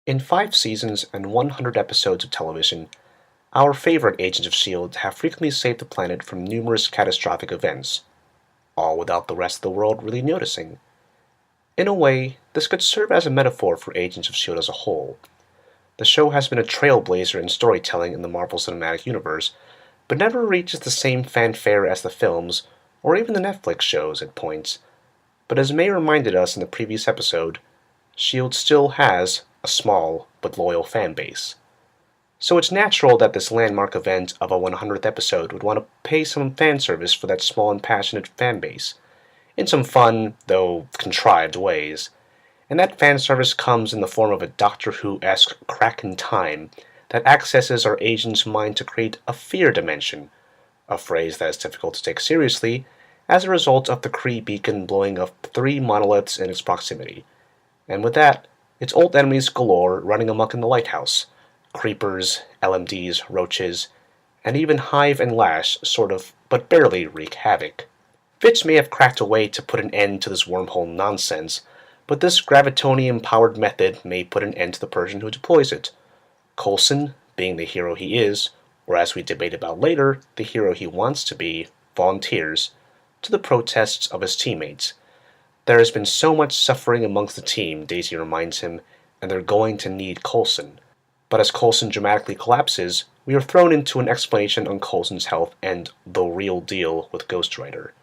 In 5 seasons and 100 episodes of television, our favorite Agents of S.H.I.E.L.D. have frequently saved the planet from numerous catastrophic events, all without the rest of the world really noticing. In a way, this could serve as a metaphor for Agents of S.H.I.E.L.D. as a whole. The show has been a trailblazer in storytelling in the Marvel Cinematic Universe, but never reaches the same fanfare as the films or even the Netflix shows at points. But as May reminded us in the previous episode, S.H.I.E.L.D. still has a small but loyal fan base. So it's natural that this landmark event of a 100th episode would want to pay some fan service for that small and passionate fan base, in some fun, though contrived ways. And that fan service comes in the form of a Doctor Who-esque crack in time that accesses our agent's mind to create a fear dimension, a phrase that is difficult to take seriously as a result of the Kree beacon blowing up 3 monoliths in its proximity. And with that, its old enemies galore running amok in the lighthouse. Creepers, LMDs, roaches, and even Hive and Lash sort of, but barely, wreak havoc. Fitz may have cracked a way to put an end to this wormhole nonsense, but this gravitonium-powered method may put an end to the person who deploys it. Coulson, being the hero he is, or as we debate about later, the hero he wants to be, volunteers, to the protests of his teammates. There has been so much suffering amongst the team, Daisy reminds him, and they're going to need Coulson. But as Coulson dramatically collapses, we are thrown into an explanation on Coulson's health and the real deal with Ghost Rider.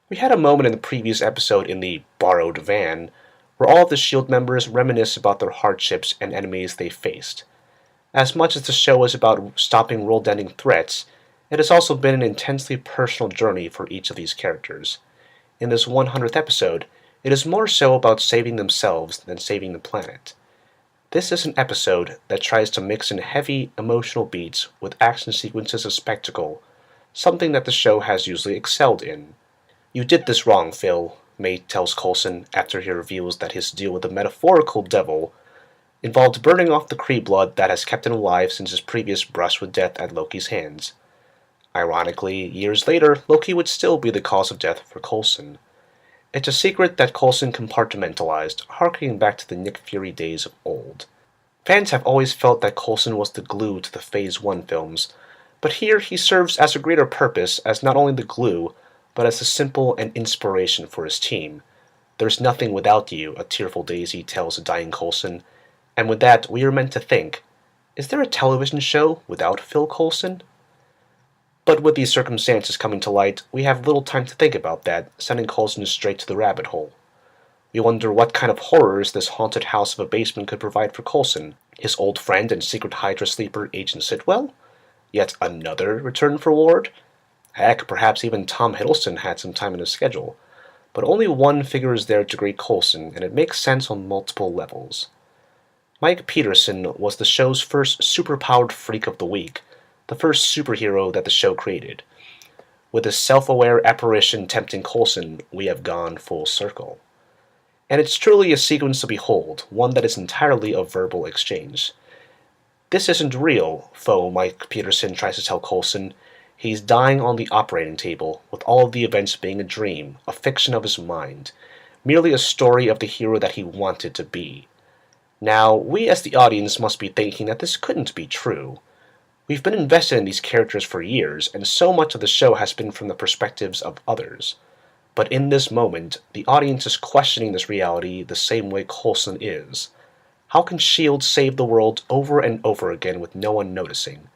We had a moment in the previous episode in the borrowed van, where all of the S.H.I.E.L.D. members reminisce about their hardships and enemies they faced. As much as the show is about stopping world-ending threats, it has also been an intensely personal journey for each of these characters. In this 100th episode, it is more so about saving themselves than saving the planet. This is an episode that tries to mix in heavy, emotional beats with action sequences of spectacle, something that the show has usually excelled in. "You did this wrong, Phil," May tells Coulson after he reveals that his deal with the metaphorical devil involved burning off the Kree blood that has kept him alive since his previous brush with death at Loki's hands. Ironically, years later, Loki would still be the cause of death for Coulson. It's a secret that Coulson compartmentalized, harkening back to the Nick Fury days of old. Fans have always felt that Coulson was the glue to the Phase 1 films, but here he serves as a greater purpose as not only the glue, but as a symbol and inspiration for his team. "There's nothing without you," a tearful Daisy tells a dying Coulson, and with that we are meant to think, is there a television show without Phil Coulson? But with these circumstances coming to light, we have little time to think about that, sending Coulson straight to the rabbit hole. We wonder what kind of horrors this haunted house of a basement could provide for Coulson. His old friend and secret Hydra sleeper, Agent Sitwell? Yet another return for Ward? Heck, perhaps even Tom Hiddleston had some time in his schedule. But only one figure is there to greet Coulson, and it makes sense on multiple levels. Mike Peterson was the show's first superpowered freak of the week, the first superhero that the show created. With this self-aware apparition tempting Coulson, we have gone full circle. And it's truly a sequence to behold, one that is entirely a verbal exchange. "This isn't real," foe Mike Peterson tries to tell Coulson. He's dying on the operating table, with all of the events being a dream, a fiction of his mind, merely a story of the hero that he wanted to be. Now, we as the audience must be thinking that this couldn't be true. We've been invested in these characters for years, and so much of the show has been from the perspectives of others. But in this moment, the audience is questioning this reality the same way Coulson is. How can S.H.I.E.L.D. save the world over and over again with no one noticing?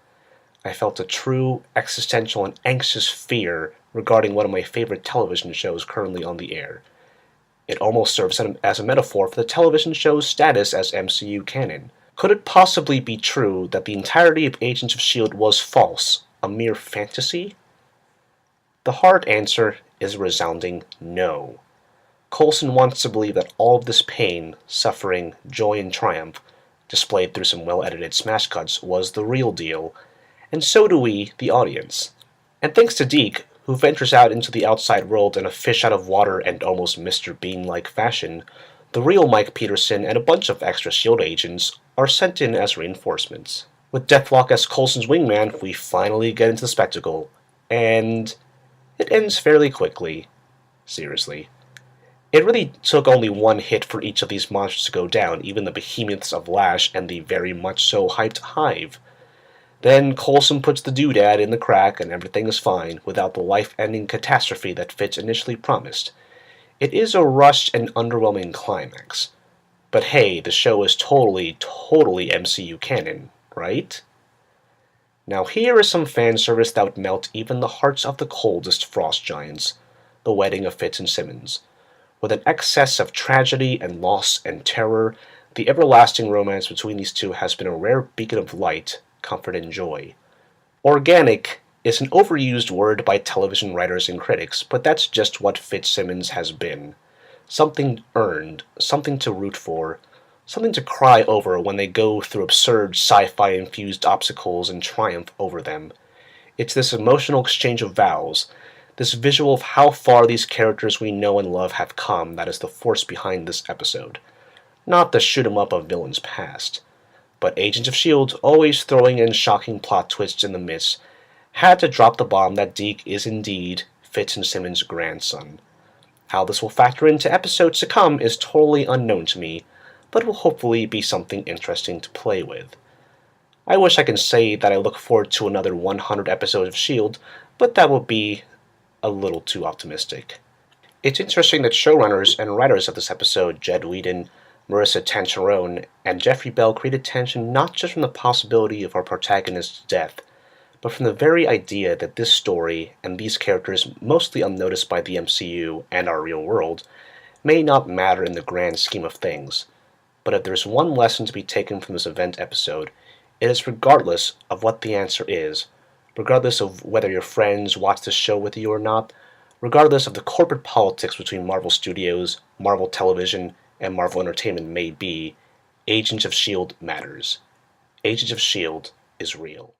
I felt a true, existential, and anxious fear regarding one of my favorite television shows currently on the air. It almost serves as a metaphor for the television show's status as MCU canon. Could it possibly be true that the entirety of Agents of S.H.I.E.L.D. was false, a mere fantasy? The hard answer is a resounding no. Coulson wants to believe that all of this pain, suffering, joy, and triumph, displayed through some well-edited smash cuts, was the real deal, and so do we, the audience. And thanks to Deke, who ventures out into the outside world in a fish-out-of-water and almost Mr. Bean-like fashion, the real Mike Peterson and a bunch of extra S.H.I.E.L.D. agents are sent in as reinforcements. With Deathlock as Coulson's wingman, we finally get into the spectacle, and it ends fairly quickly. Seriously. It really took only one hit for each of these monsters to go down, even the behemoths of Lash and the very much so hyped Hive. Then Coulson puts the doodad in the crack and everything is fine, without the life-ending catastrophe that Fitz initially promised. It is a rushed and underwhelming climax. But hey, the show is totally MCU canon, right? Now here is some fan service that would melt even the hearts of the coldest frost giants. The wedding of Fitz and Simmons. With an excess of tragedy and loss and terror, the everlasting romance between these two has been a rare beacon of light, comfort, and joy. Organic is an overused word by television writers and critics, but that's just what Fitzsimmons has been. Something earned, something to root for, something to cry over when they go through absurd sci-fi infused obstacles and triumph over them. It's this emotional exchange of vows, this visual of how far these characters we know and love have come that is the force behind this episode. Not the shoot 'em up of villains past. But Agents of S.H.I.E.L.D., always throwing in shocking plot twists in the midst, had to drop the bomb that Deke is indeed Fitz and Simmons' grandson. How this will factor into episodes to come is totally unknown to me, but will hopefully be something interesting to play with. I wish I could say that I look forward to another 100 episodes of S.H.I.E.L.D., but that would be a little too optimistic. It's interesting that showrunners and writers of this episode, Jed Whedon, Marissa Tancherone, and Jeffrey Bell, created tension not just from the possibility of our protagonist's death, but from the very idea that this story, and these characters mostly unnoticed by the MCU and our real world, may not matter in the grand scheme of things. But if there's one lesson to be taken from this event episode, it is regardless of what the answer is, regardless of whether your friends watch the show with you or not, regardless of the corporate politics between Marvel Studios, Marvel Television, and Marvel Entertainment may be, Agents of S.H.I.E.L.D. matters. Agents of S.H.I.E.L.D. is real.